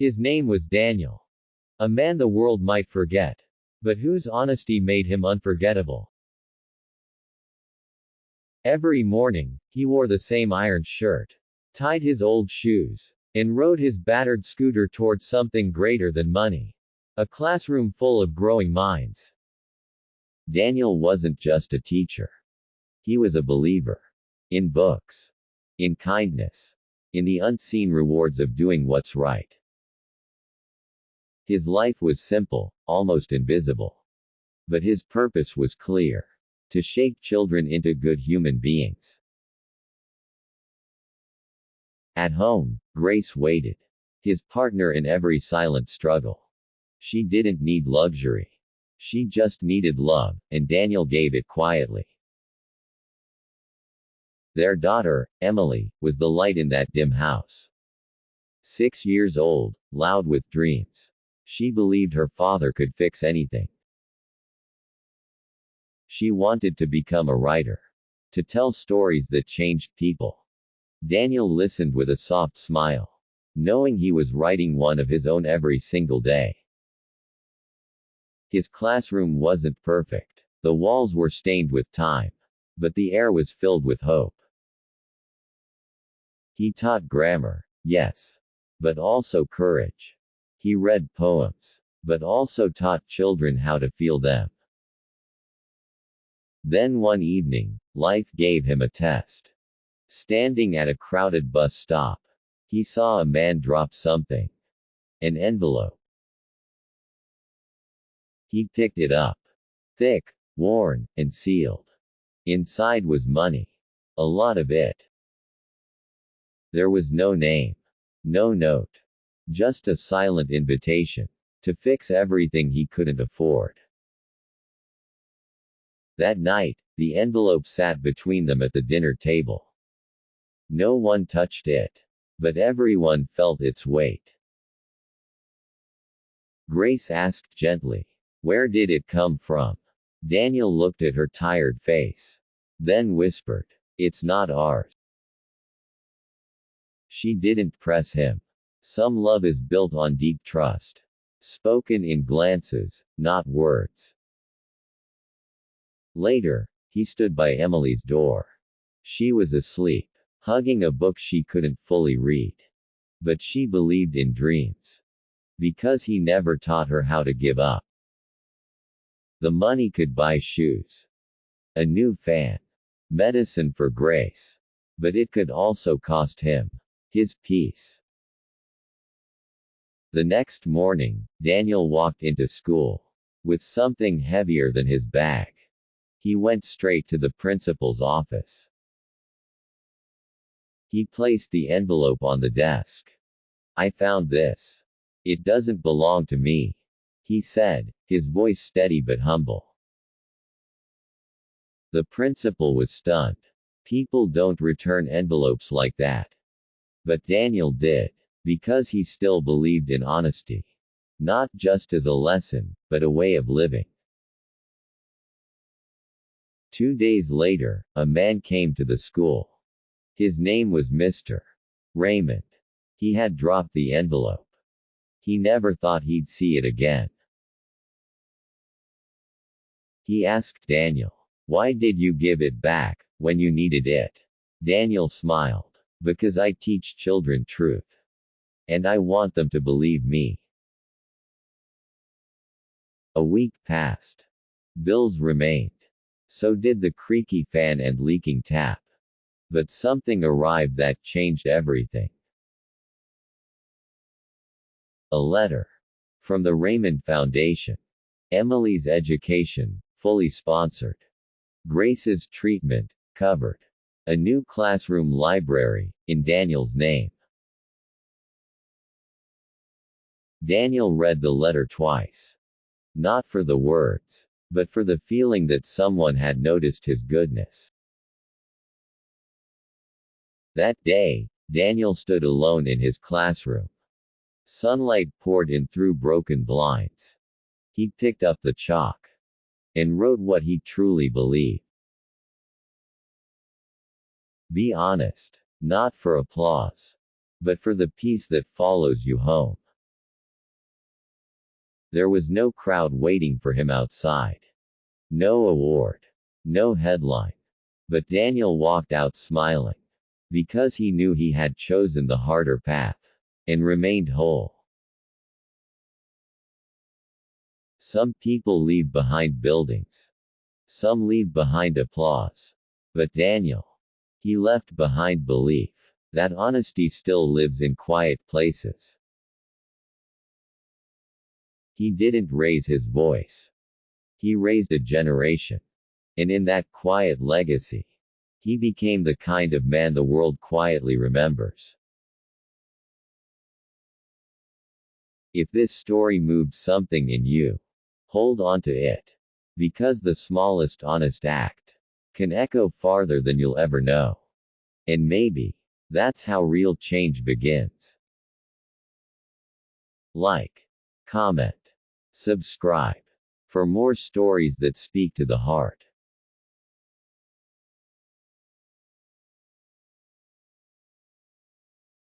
His name was Daniel. A man the world might forget, but whose honesty made him unforgettable. Every morning, he wore the same ironed shirt, tied his old shoes, and rode his battered scooter toward something greater than money. A classroom full of growing minds. Daniel wasn't just a teacher. He was a believer. In books. In kindness. In the unseen rewards of doing what's right. His life was simple, almost invisible. But his purpose was clear. To shape children into good human beings. At home, Grace waited. His partner in every silent struggle. She didn't need luxury. She just needed love, and Daniel gave it quietly. Their daughter, Emily, was the light in that dim house. 6 years old, loud with dreams. She believed her father could fix anything. She wanted to become a writer. To tell stories that changed people. Daniel listened with a soft smile, knowing he was writing one of his own every single day. His classroom wasn't perfect. The walls were stained with time. But the air was filled with hope. He taught grammar, yes. But also courage. He read poems. But also taught children how to feel them. Then one evening, life gave him a test. Standing at a crowded bus stop, he saw a man drop something. An envelope. He picked it up. Thick, worn, and sealed. Inside was money. A lot of it. There was no name. No note. Just a silent invitation. To fix everything he couldn't afford. That night, the envelope sat between them at the dinner table. No one touched it. But everyone felt its weight. Grace asked gently, "Where did it come from?" Daniel looked at her tired face. Then whispered, "It's not ours." She didn't press him. Some love is built on deep trust. Spoken in glances, not words. Later, he stood by Emily's door. She was asleep, hugging a book she couldn't fully read. But she believed in dreams. Because he never taught her how to give up. The money could buy shoes. A new fan. Medicine for Grace. But it could also cost him his peace. The next morning, Daniel walked into school. With something heavier than his bag. He went straight to the principal's office. He placed the envelope on the desk. "I found this. It doesn't belong to me," he said, his voice steady but humble. The principal was stunned. People don't return envelopes like that. But Daniel did. Because he still believed in honesty. Not just as a lesson, but a way of living. 2 days later, a man came to the school. His name was Mr. Raymond. He had dropped the envelope. He never thought he'd see it again. He asked Daniel, "Why did you give it back, when you needed it?" Daniel smiled. "Because I teach children truth. And I want them to believe me." A week passed. Bills remained. So did the creaky fan and leaking tap. But something arrived that changed everything. A letter. From the Raymond Foundation. Emily's education, fully sponsored. Grace's treatment, covered. A new classroom library, in Daniel's name. Daniel read the letter twice. Not for the words. But for the feeling that someone had noticed his goodness. That day, Daniel stood alone in his classroom. Sunlight poured in through broken blinds. He picked up the chalk. And wrote what he truly believed. Be honest. Not for applause. But for the peace that follows you home. There was no crowd waiting for him outside. No award. No headline. But Daniel walked out smiling. Because he knew he had chosen the harder path. And remained whole. Some people leave behind buildings. Some leave behind applause. But Daniel. He left behind belief. That honesty still lives in quiet places. He didn't raise his voice. He raised a generation. And in that quiet legacy, he became the kind of man the world quietly remembers. If this story moved something in you, hold on to it. Because the smallest honest act can echo farther than you'll ever know. And maybe that's how real change begins. Like, comment, subscribe for more stories that speak to the heart.